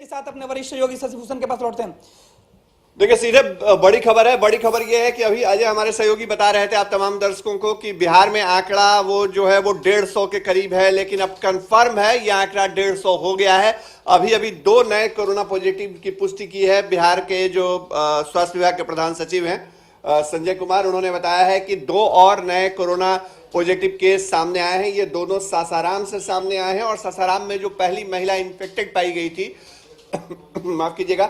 के साथ अपने वरिष्ठ योगी शशिभूषण के पास लौटते हैं। देखिए सीधे बड़ी खबर है। बड़ी खबर यह है कि अभी अजय हमारे सहयोगी बता रहे थे आप तमाम दर्शकों को कि बिहार में आंकड़ा वो जो है वो 150 के करीब है, लेकिन अब कंफर्म है ये आंकड़ा 150 हो गया है। अभी अभी 2 नए कोरोना पॉजिटिव की पुष्टि की है बिहार के जो स्वास्थ्य विभाग के प्रधान सचिव हैं संजय कुमार। उन्होंने बताया है कि 2 और नए कोरोना पॉजिटिव केस सामने आए हैं। ये दोनों सासाराम से सामने आए हैं और सासाराम में जो पहली महिला इन्फेक्टेड पाई गई थी माफ कीजिएगा,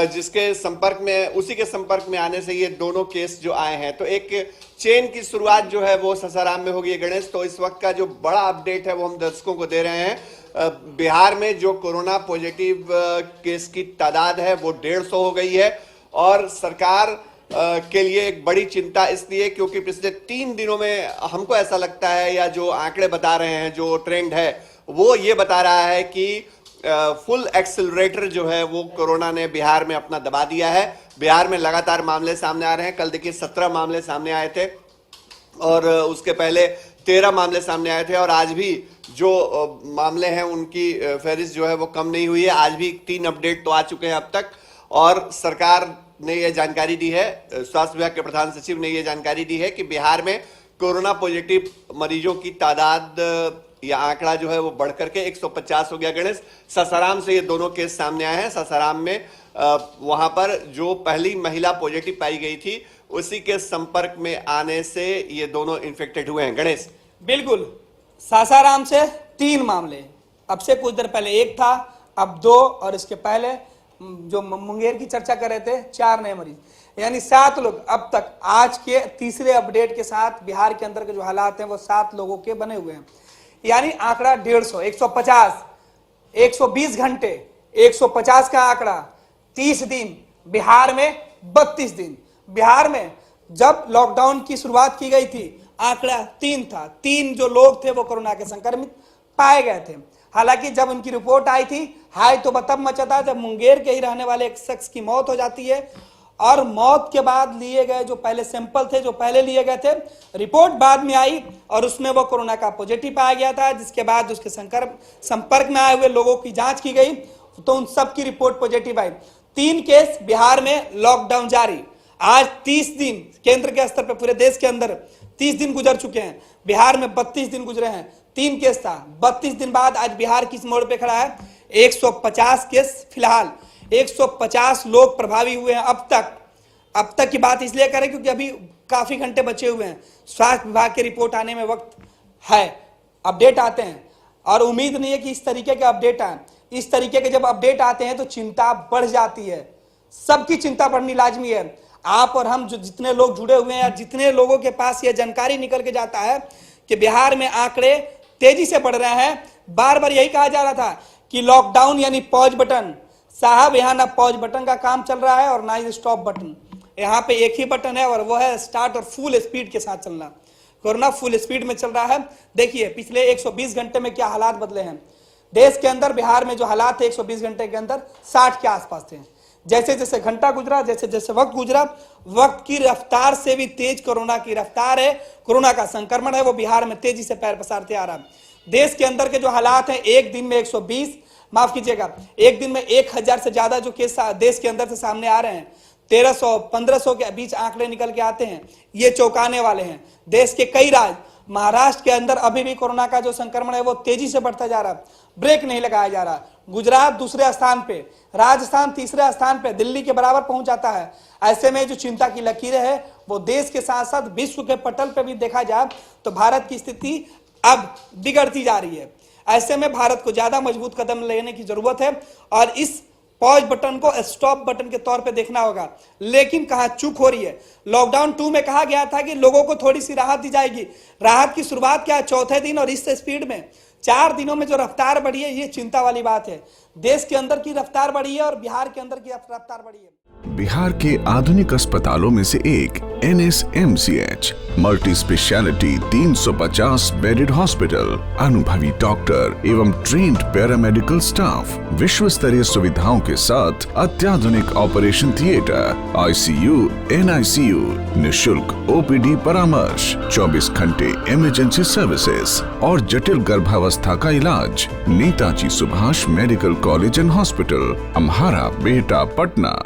जिसके संपर्क में उसी के संपर्क में आने से ये दोनों केस जो आए हैं, तो एक चेन की शुरुआत जो है वो सासाराम में होगी गणेश। तो इस वक्त का जो बड़ा अपडेट है वो हम दर्शकों को दे रहे हैं। बिहार में जो कोरोना पॉजिटिव केस की तादाद है वो 150 हो गई है और सरकार के लिए एक बड़ी चिंता इसलिए क्योंकि पिछले 3 दिनों में हमको ऐसा लगता है या जो आंकड़े बता रहे हैं, जो ट्रेंड है वो ये बता रहा है कि फुल एक्सेलरेटर जो है वो कोरोना ने बिहार में अपना दबा दिया है। बिहार में लगातार मामले सामने आ रहे हैं। कल देखिए 17 मामले सामने आए थे और उसके पहले 13 मामले सामने आए थे और आज भी जो मामले हैं उनकी फहरिस्त जो है वो कम नहीं हुई है। आज भी 3 अपडेट तो आ चुके हैं अब तक और सरकार ने यह जानकारी दी है, स्वास्थ्य विभाग के प्रधान सचिव ने यह जानकारी दी है कि बिहार में कोरोना पॉजिटिव मरीजों की तादाद या आंकड़ा जो है वो बढ़कर के 150 हो गया गणेश। सासाराम से ये दोनों केस सामने आए हैं। सासाराम में वहां पर जो पहली महिला पॉजिटिव पाई गई थी उसी के संपर्क में आने से ये दोनों इन्फेक्टेड हुए हैं गणेश। बिल्कुल, सासाराम से 3 मामले, अब से कुछ देर पहले 1 था, अब 2 और इसके पहले जो मुंगेर की चर्चा कर रहे थे 4 नए मरीज, यानी 7 लोग अब तक। आज के तीसरे अपडेट के साथ बिहार के अंदर के जो हालात हैं वो 7 लोगों के बने हुए हैं, यानी आंकड़ा 150, 150, 120 घंटे, 150 का आंकड़ा, 30 दिन, बिहार में 32 दिन। बिहार में जब लॉकडाउन की शुरुआत की गई थी आंकड़ा 3 था, 3 जो लोग थे वो कोरोना के संक्रमित पाए गए थे। हालांकि जब उनकी रिपोर्ट आई थी हाई तो तब मचा था जब मुंगेर के ही रहने वाले एक शख्स की मौत हो जाती है और मौत के बाद लिए गए जो पहले सैंपल थे, जो पहले लिए गए थे, रिपोर्ट बाद में आई और उसमें वो कोरोना का पॉजिटिव पाया गया था, जिसके बाद उसके संपर्क में आए हुए लोगों की जांच की गई तो उन सब की रिपोर्ट पॉजिटिव आई। 3 केस बिहार में, लॉकडाउन जारी। आज 30 दिन केंद्र के स्तर पर पूरे देश के अंदर 30 दिन गुजर चुके हैं, बिहार में 32 दिन गुजरे हैं। 3 केस था, 32 दिन बाद आज बिहार किस मोड़ पे खड़ा है? 150 केस फिलहाल, 150 लोग प्रभावी हुए हैं अब तक। अब तक की बात इसलिए करें क्योंकि अभी काफी घंटे बचे हुए हैं। स्वास्थ्य विभाग की रिपोर्ट आने में वक्त है, अपडेट आते हैं और उम्मीद नहीं है कि इस तरीके के अपडेट आए। इस तरीके के जब अपडेट आते हैं तो चिंता बढ़ जाती है, सबकी चिंता बढ़नी लाजमी है। आप और हम जो जितने लोग जुड़े हुए हैं या जितने लोगों के पास यह जानकारी निकल के जाता है कि बिहार में आंकड़े तेजी से बढ़ रहे हैं, बार बार यही कहा जा रहा था कि लॉकडाउन यानी पॉज बटन। साहब यहाँ ना पॉज बटन का काम चल रहा है और ना ही स्टॉप बटन, यहाँ पे एक ही बटन है और वो है स्टार्ट और फुल स्पीड के साथ चलना। कोरोना फुल स्पीड में चल रहा है। देखिए पिछले 120 घंटे में क्या हालात बदले हैं देश के अंदर। बिहार में जो हालात थे 120 घंटे के अंदर 60 के आसपास थे। जैसे जैसे घंटा गुजरा, जैसे जैसे वक्त गुजरा, वक्त की रफ्तार से भी तेज कोरोना की रफ्तार है, कोरोना का संक्रमण है वो बिहार में तेजी से पैर पसारते आ रहा है। देश के अंदर के जो हालात हैं, एक दिन में 120, माफ कीजिएगा, एक दिन में 1000 से ज्यादा जो केस देश के अंदर से सामने आ रहे हैं, 1300-1500 के बीच आंकड़े निकल के आते हैं, ये चौंकाने वाले हैं। देश के कई राज्य, महाराष्ट्र के अंदर अभी भी कोरोना का जो संक्रमण है वो तेजी से बढ़ता जा रहा है, ब्रेक नहीं लगाया जा रहा। गुजरात दूसरे स्थान पे, राजस्थान तीसरे स्थान पे, दिल्ली के बराबर पहुंच जाता है। ऐसे में जो चिंता की लकीरें है वो देश के साथ साथ विश्व के पटल पे भी देखा जाए तो भारत की स्थिति अब बिगड़ती जा रही है। ऐसे में भारत को ज्यादा मजबूत कदम लेने की जरूरत है और इस पॉज बटन को स्टॉप बटन के तौर पे देखना होगा। लेकिन कहां चूक हो रही है? लॉकडाउन 2 में कहा गया था कि लोगों को थोड़ी सी राहत दी जाएगी। राहत की शुरुआत क्या है? 4थे दिन, और इस स्पीड में 4 दिनों में जो रफ्तार बढ़ी है ये चिंता वाली बात है। देश के अंदर की रफ्तार बढ़ी है और बिहार के अंदर की रफ्तार बढ़ी है। बिहार के आधुनिक अस्पतालों में से एक NSMCH multi speciality 350 bedded hospital, अनुभवी डॉक्टर एवं ट्रेन्ड पैरामेडिकल स्टाफ, विश्व स्तरीय सुविधाओं के साथ अत्याधुनिक ऑपरेशन थिएटर, ICU, NICU, निशुल्क OPD परामर्श, 24 घंटे इमरजेंसी सर्विसेज और जटिल गर्भावस्था अवस्था का इलाज Netaji Subhash medical college and hospital, Amhara, Bihta, Patna.